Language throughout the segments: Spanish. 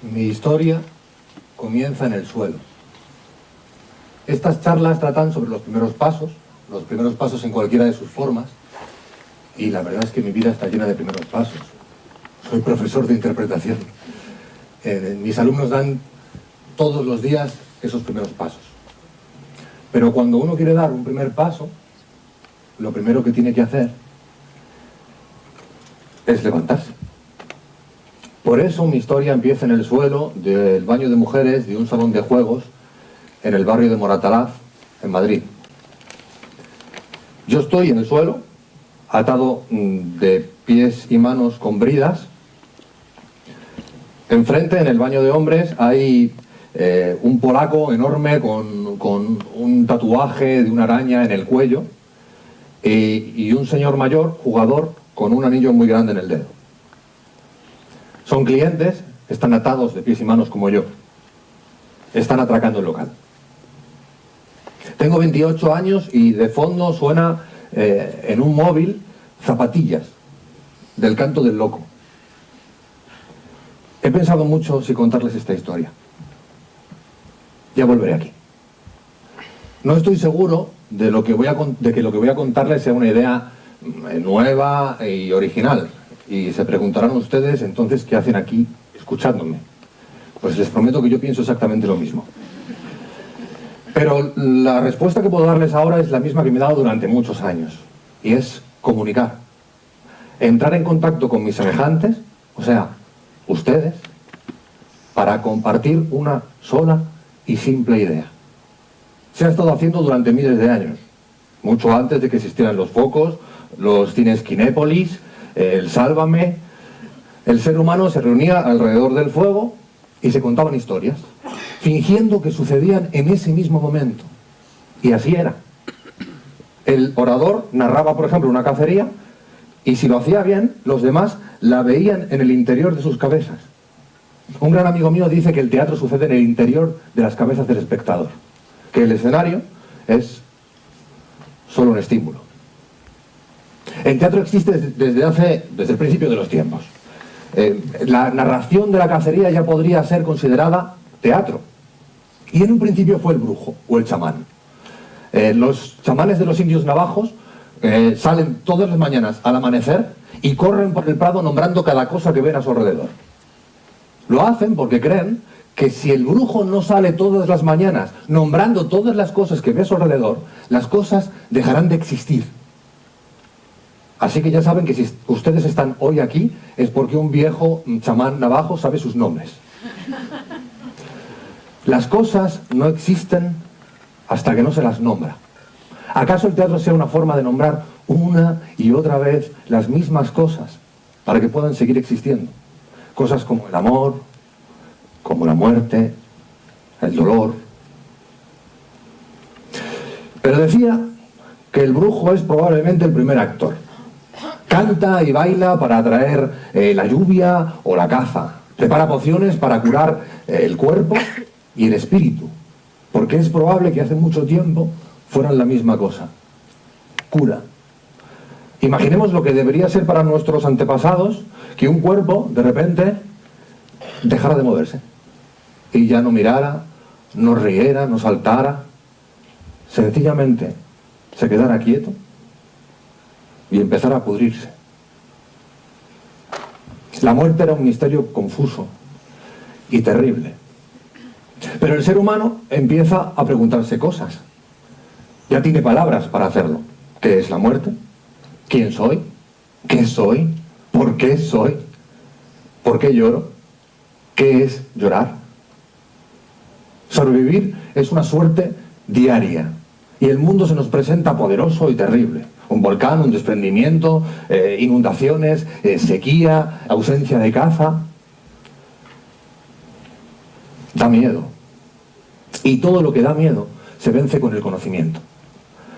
Mi historia comienza en el suelo. Estas charlas tratan sobre los primeros pasos en cualquiera de sus formas, y la verdad es que mi vida está llena de primeros pasos. Soy profesor de interpretación. Mis alumnos dan todos los días esos primeros pasos. Pero cuando uno quiere dar un primer paso, lo primero que tiene que hacer es levantarse. Por eso mi historia empieza en el suelo del baño de mujeres de un salón de juegos en el barrio de Moratalaz, en Madrid. Yo estoy en el suelo, atado de pies y manos con bridas. Enfrente, en el baño de hombres, hay un polaco enorme con un tatuaje de una araña en el cuello y un señor mayor, jugador, con un anillo muy grande en el dedo. Son clientes, están atados de pies y manos como yo. Están atracando el local. Tengo 28 años y de fondo suena en un móvil Zapatillas, del Canto del Loco. He pensado mucho si contarles esta historia. Ya volveré aquí. No estoy seguro de que lo que voy a contarles sea una idea nueva y original. Y se preguntarán ustedes, entonces, ¿qué hacen aquí escuchándome? Pues les prometo que yo pienso exactamente lo mismo. Pero la respuesta que puedo darles ahora es la misma que me he dado durante muchos años. Y es comunicar. Entrar en contacto con mis semejantes, o sea, ustedes, para compartir una sola y simple idea. Se ha estado haciendo durante miles de años. Mucho antes de que existieran los focos, los cines Kinépolis, el Sálvame. El ser humano se reunía alrededor del fuego y se contaban historias, fingiendo que sucedían en ese mismo momento. Y así era. El orador narraba, por ejemplo, una cacería, y si lo hacía bien, los demás la veían en el interior de sus cabezas. Un gran amigo mío dice que el teatro sucede en el interior de las cabezas del espectador, que el escenario es solo un estímulo. El teatro existe desde el principio de los tiempos. La narración de la cacería ya podría ser considerada teatro. Y en un principio fue el brujo o el chamán. Los chamanes de los indios navajos salen todas las mañanas al amanecer y corren por el prado nombrando cada cosa que ven a su alrededor. Lo hacen porque creen que si el brujo no sale todas las mañanas nombrando todas las cosas que ve a su alrededor, las cosas dejarán de existir. Así que ya saben que si ustedes están hoy aquí es porque un viejo chamán navajo sabe sus nombres. Las cosas no existen hasta que no se las nombra. ¿Acaso el teatro sea una forma de nombrar una y otra vez las mismas cosas para que puedan seguir existiendo? Cosas como el amor, como la muerte, el dolor. Pero decía que el brujo es probablemente el primer actor. Canta y baila para atraer la lluvia o la caza. Prepara pociones para curar el cuerpo y el espíritu. Porque es probable que hace mucho tiempo fueran la misma cosa. Cura. Imaginemos lo que debería ser para nuestros antepasados que un cuerpo, de repente, dejara de moverse. Y ya no mirara, no riera, no saltara. Sencillamente se quedara quieto y empezara a pudrirse. La muerte era un misterio confuso y terrible. Pero el ser humano empieza a preguntarse cosas. Ya tiene palabras para hacerlo. ¿Qué es la muerte? ¿Quién soy? ¿Qué soy? ¿Por qué soy? ¿Por qué lloro? ¿Qué es llorar? Sobrevivir es una suerte diaria. Y el mundo se nos presenta poderoso y terrible. Un volcán, un desprendimiento, inundaciones, sequía, ausencia de caza. Da miedo. Y todo lo que da miedo se vence con el conocimiento.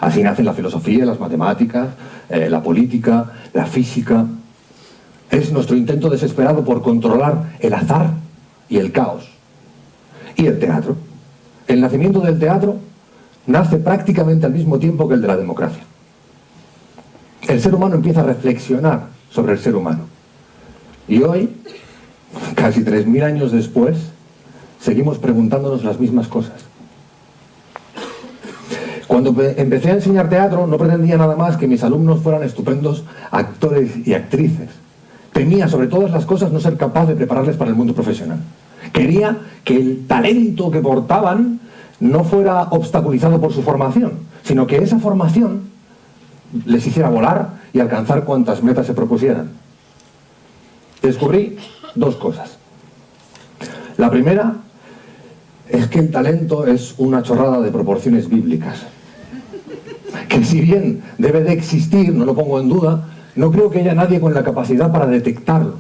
Así nacen la filosofía, las matemáticas, la política, la física. Es nuestro intento desesperado por controlar el azar y el caos. y el teatro. El nacimiento del teatro nace prácticamente al mismo tiempo que el de la democracia. El ser humano empieza a reflexionar sobre el ser humano. Y hoy, casi 3000 años después, seguimos preguntándonos las mismas cosas. Cuando empecé a enseñar teatro, no pretendía nada más que mis alumnos fueran estupendos actores y actrices. Temía, sobre todas las cosas, no ser capaz de prepararles para el mundo profesional. Quería que el talento que portaban no fuera obstaculizado por su formación, sino que esa formación les hiciera volar y alcanzar cuantas metas se propusieran. Descubrí dos cosas. La primera es que el talento es una chorrada de proporciones bíblicas. Que si bien debe de existir, no lo pongo en duda, no creo que haya nadie con la capacidad para detectarlo.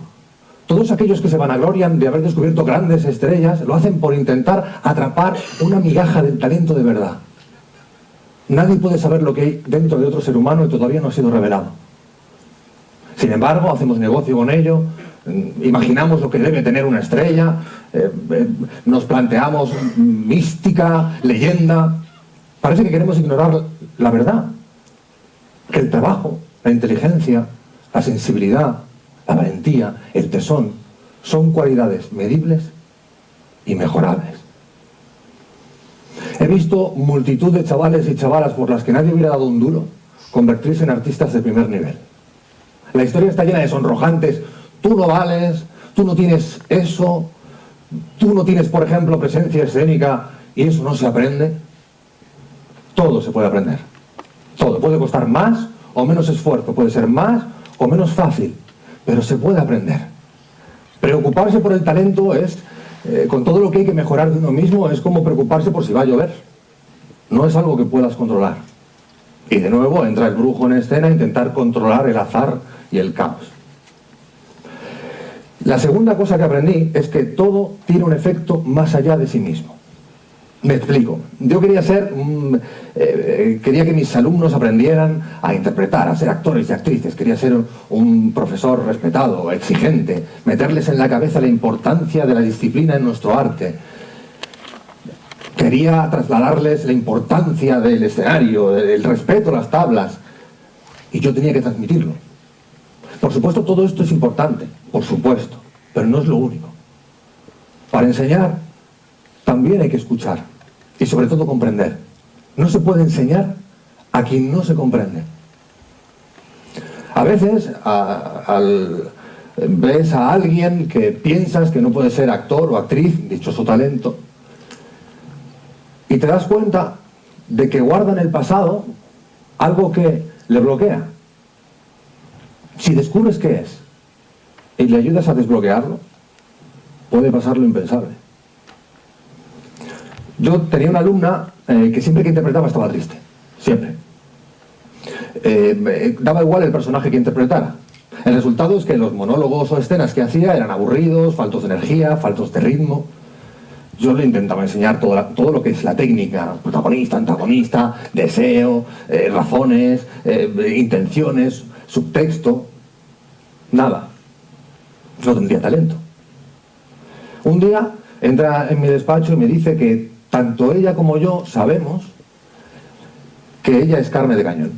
Todos aquellos que se vanaglorian de haber descubierto grandes estrellas lo hacen por intentar atrapar una migaja del talento de verdad. Nadie puede saber lo que hay dentro de otro ser humano y todavía no ha sido revelado. Sin embargo, hacemos negocio con ello, imaginamos lo que debe tener una estrella, nos planteamos mística, leyenda. Parece que queremos ignorar la verdad, que el trabajo, la inteligencia, la sensibilidad, la valentía, el tesón, son cualidades medibles y mejorables. He visto multitud de chavales y chavalas por las que nadie hubiera dado un duro convertirse en artistas de primer nivel. La historia está llena de sonrojantes: tú no vales, tú no tienes eso, tú no tienes, por ejemplo, presencia escénica y eso no se aprende. Todo se puede aprender. Todo. Puede costar más o menos esfuerzo, puede ser más o menos fácil, pero se puede aprender. Preocuparse por el talento es, con todo lo que hay que mejorar de uno mismo, es como preocuparse por si va a llover. No es algo que puedas controlar. Y de nuevo entra el brujo en escena a intentar controlar el azar y el caos. La segunda cosa que aprendí es que todo tiene un efecto más allá de sí mismo. Me explico. Yo quería que mis alumnos aprendieran a interpretar, a ser actores y actrices. Quería ser un profesor respetado, exigente, meterles en la cabeza la importancia de la disciplina en nuestro arte. Quería trasladarles la importancia del escenario, el respeto a las tablas. Y yo tenía que transmitirlo. Por supuesto, todo esto es importante, por supuesto, pero no es lo único. Para enseñar, también hay que escuchar y sobre todo comprender. No se puede enseñar a quien no se comprende. A veces ves a alguien que piensas que no puede ser actor o actriz, dichoso talento, y te das cuenta de que guarda en el pasado algo que le bloquea. Si descubres qué es y le ayudas a desbloquearlo, puede pasar lo impensable. Yo tenía una alumna que siempre que interpretaba estaba triste, siempre. Daba igual el personaje que interpretara. El resultado es que los monólogos o escenas que hacía eran aburridos, faltos de energía, faltos de ritmo. Yo le intentaba enseñar todo lo que es la técnica: protagonista, antagonista, deseo, razones, intenciones, subtexto. Nada. No tendría talento. Un día entra en mi despacho y me dice que tanto ella como yo sabemos que ella es carne de cañón.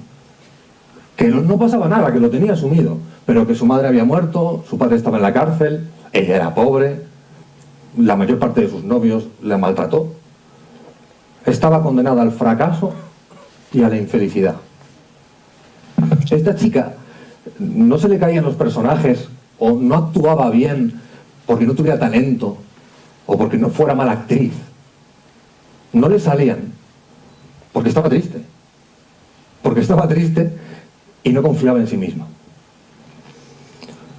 Que no pasaba nada, que lo tenía asumido, pero que su madre había muerto, su padre estaba en la cárcel, ella era pobre, la mayor parte de sus novios la maltrató. Estaba condenada al fracaso y a la infelicidad. Esta chica no se le caían los personajes o no actuaba bien porque no tuviera talento o porque no fuera mala actriz. No le salían porque estaba triste. Porque estaba triste y no confiaba en sí misma.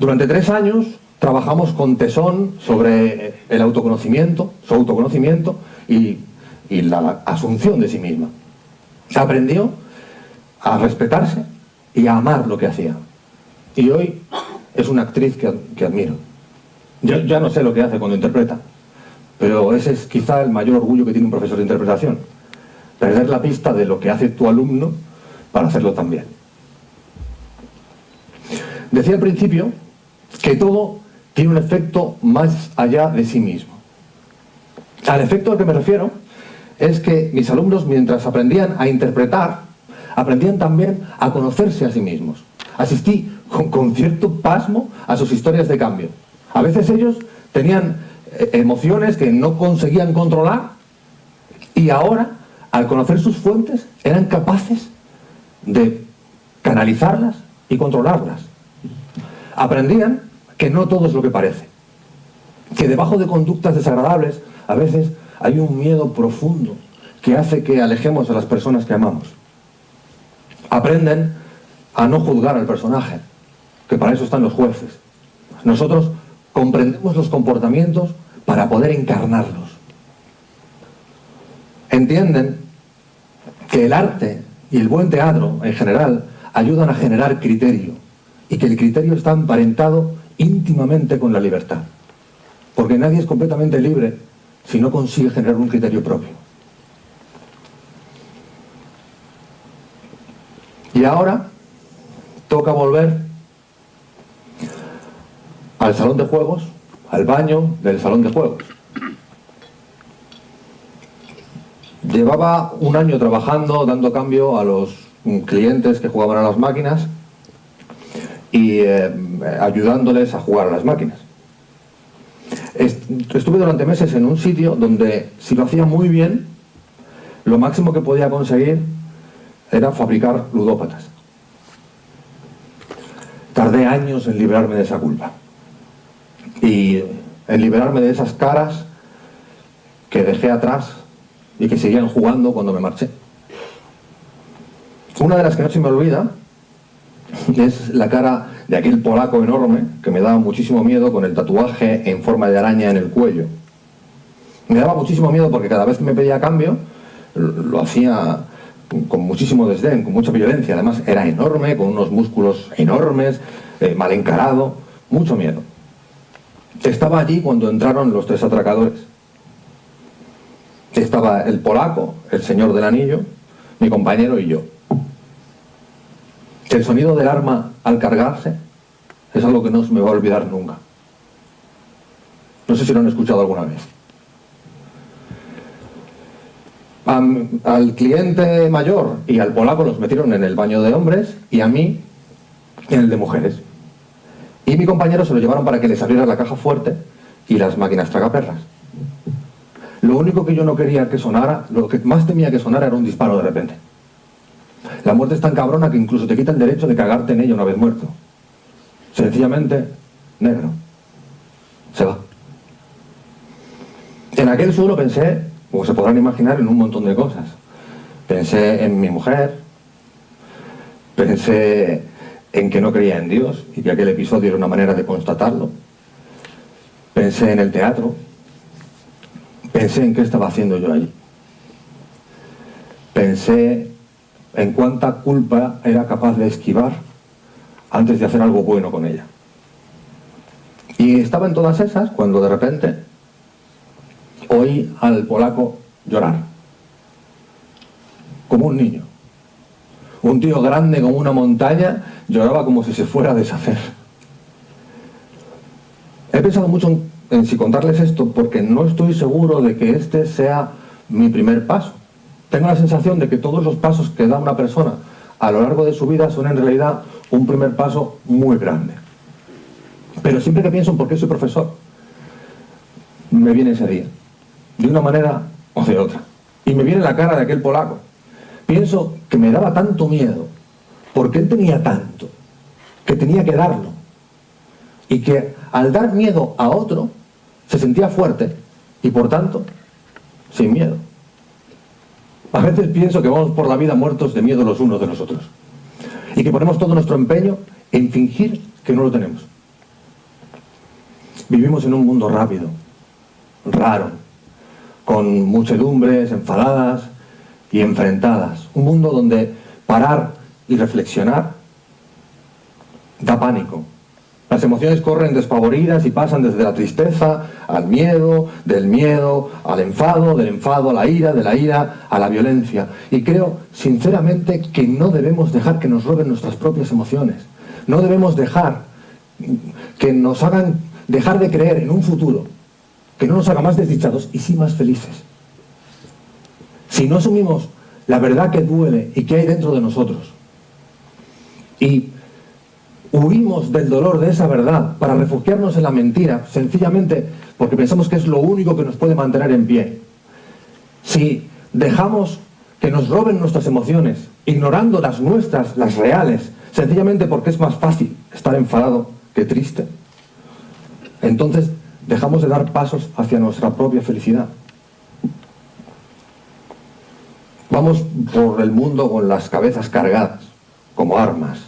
Durante 3 años trabajamos con tesón sobre el autoconocimiento, su autoconocimiento y la asunción de sí misma. Aprendió a respetarse y a amar lo que hacía. Y hoy es una actriz que admiro. Yo ya no sé lo que hace cuando interpreta, pero ese es quizá el mayor orgullo que tiene un profesor de interpretación: perder la pista de lo que hace tu alumno para hacerlo también. Decía al principio que todo tiene un efecto más allá de sí mismo. Al efecto al que me refiero es que mis alumnos, mientras aprendían a interpretar, aprendían también a conocerse a sí mismos. Asistí con cierto pasmo a sus historias de cambio. A veces ellos tenían emociones que no conseguían controlar y ahora, al conocer sus fuentes, eran capaces de canalizarlas y controlarlas. Aprendían que no todo es lo que parece, que debajo de conductas desagradables a veces hay un miedo profundo que hace que alejemos a las personas que amamos. Aprenden a no juzgar al personaje, que para eso están los jueces. Nosotros comprendemos los comportamientos para poder encarnarlos. Entienden que el arte y el buen teatro, en general, ayudan a generar criterio, y que el criterio está emparentado íntimamente con la libertad. Porque nadie es completamente libre si no consigue generar un criterio propio. Y ahora toca volver al salón de juegos, al baño del salón de juegos. Llevaba un año trabajando, dando cambio a los clientes que jugaban a las máquinas y ayudándoles a jugar a las máquinas. Estuve durante meses en un sitio donde, si lo hacía muy bien, lo máximo que podía conseguir era fabricar ludópatas. Tardé años en librarme de esa culpa y en liberarme de esas caras que dejé atrás y que seguían jugando cuando me marché. Una de las que no se me olvida es la cara de aquel polaco enorme que me daba muchísimo miedo, con el tatuaje en forma de araña en el cuello. Me daba muchísimo miedo porque cada vez que me pedía cambio lo hacía con muchísimo desdén, con mucha violencia. Además era enorme, con unos músculos enormes, mal encarado, mucho miedo. Estaba allí cuando entraron los tres atracadores. Estaba el polaco, el señor del anillo, mi compañero y yo. El sonido del arma al cargarse es algo que no se me va a olvidar nunca. No sé si lo han escuchado alguna vez. Al cliente mayor y al polaco los metieron en el baño de hombres y a mí en el de mujeres. Y mi compañero se lo llevaron para que les abriera la caja fuerte y las máquinas tragaperras. Lo único que yo no quería que sonara, lo que más temía que sonara, era un disparo de repente. La muerte es tan cabrona que incluso te quita el derecho de cagarte en ella una vez muerto. Sencillamente, negro. Se va. En aquel suelo pensé, como se podrán imaginar, en un montón de cosas. Pensé en mi mujer, pensé en que no creía en Dios y que aquel episodio era una manera de constatarlo. Pensé en el teatro. Pensé en qué estaba haciendo yo allí. Pensé en cuánta culpa era capaz de esquivar antes de hacer algo bueno con ella. Y estaba en todas esas cuando de repente oí al polaco llorar, como un niño. Un tío grande como una montaña lloraba como si se fuera a deshacer. He pensado mucho en si contarles esto porque no estoy seguro de que este sea mi primer paso. Tengo la sensación de que todos los pasos que da una persona a lo largo de su vida son en realidad un primer paso muy grande. Pero siempre que pienso en por qué soy profesor, me viene ese día, de una manera o de otra. Y me viene la cara de aquel polaco. Pienso que me daba tanto miedo, porque él tenía tanto, que tenía que darlo. Y que al dar miedo a otro, se sentía fuerte y por tanto, sin miedo. A veces pienso que vamos por la vida muertos de miedo los unos de los otros. Y que ponemos todo nuestro empeño en fingir que no lo tenemos. Vivimos en un mundo rápido, raro, con muchedumbres enfadadas y enfrentadas. Un mundo donde parar y reflexionar da pánico. Las emociones corren despavoridas y pasan desde la tristeza al miedo, del miedo al enfado, del enfado a la ira, de la ira a la violencia. Y creo, sinceramente, que no debemos dejar que nos roben nuestras propias emociones. No debemos dejar que nos hagan dejar de creer en un futuro que no nos haga más desdichados y sí más felices. Si no asumimos la verdad que duele y que hay dentro de nosotros, y huimos del dolor de esa verdad para refugiarnos en la mentira, sencillamente porque pensamos que es lo único que nos puede mantener en pie, si dejamos que nos roben nuestras emociones, ignorando las nuestras, las reales, sencillamente porque es más fácil estar enfadado que triste, entonces dejamos de dar pasos hacia nuestra propia felicidad. Vamos por el mundo con las cabezas cargadas, como armas.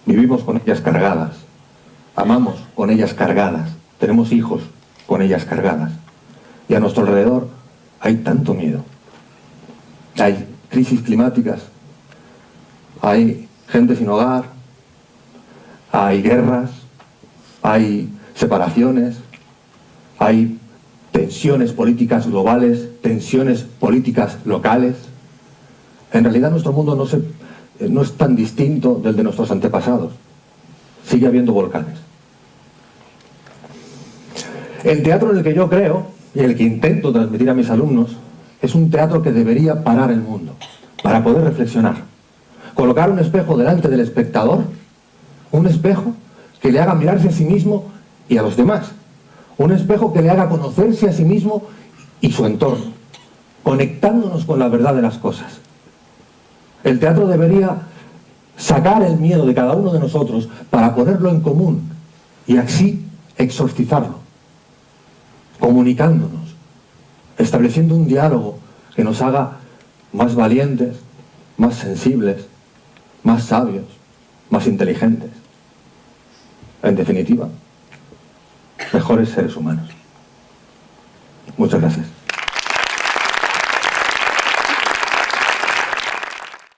Vivimos con ellas cargadas. Amamos con ellas cargadas. Tenemos hijos con ellas cargadas. Y a nuestro alrededor hay tanto miedo. Hay crisis climáticas, hay gente sin hogar, hay guerras, hay separaciones, hay tensiones políticas globales, tensiones políticas locales. En realidad nuestro mundo no es tan distinto del de nuestros antepasados. Sigue habiendo volcanes. El teatro en el que yo creo, y el que intento transmitir a mis alumnos, es un teatro que debería parar el mundo, para poder reflexionar. Colocar un espejo delante del espectador, un espejo que le haga mirarse a sí mismo y a los demás. Un espejo que le haga conocerse a sí mismo y su entorno, conectándonos con la verdad de las cosas. El teatro debería sacar el miedo de cada uno de nosotros para ponerlo en común y así exorcizarlo, comunicándonos, estableciendo un diálogo que nos haga más valientes, más sensibles, más sabios, más inteligentes. En definitiva, mejores seres humanos. Muchas gracias.